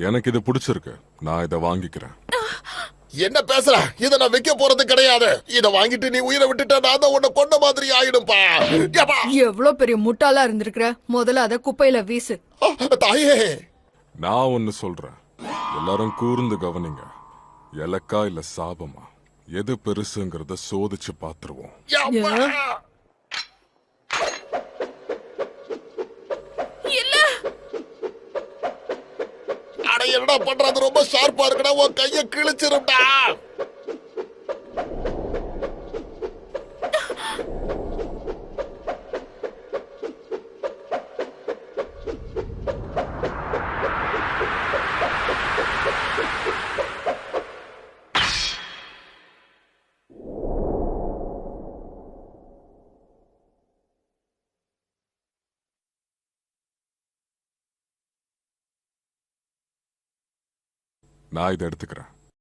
எனக்கு இது பிடிச்சிருக்கு, நான் இதை வாங்கிக்கிறேன். என்ன பேசுற? இத நான் வைக்க போறது கிடையாது. இத வாங்கிட்டு நீ உயிரை விட்டுட்டா நான் தான் உன்னை கொண்ட மாதிரி ஆயிடும்பா. எவ்வளவு பெரிய முட்டாளா இருந்திருக்கிற. முதல்ல அத குப்பையில வீசு. தாயே, நான் ஒன்னு சொல்றேன், எல்லாரும் கூர்ந்து கவனிங்க. எலக்கா இல்ல சாபமா, எது பெருசுங்கிறத சோதிச்சு பாத்துருவோம். அட என்னடா பண்றது? ரொம்ப ஷார்ப்பா இருக்குடா, உன் கைய கிழிச்சிரும்டா. நான் இதை எடுத்துக்கிறேன்.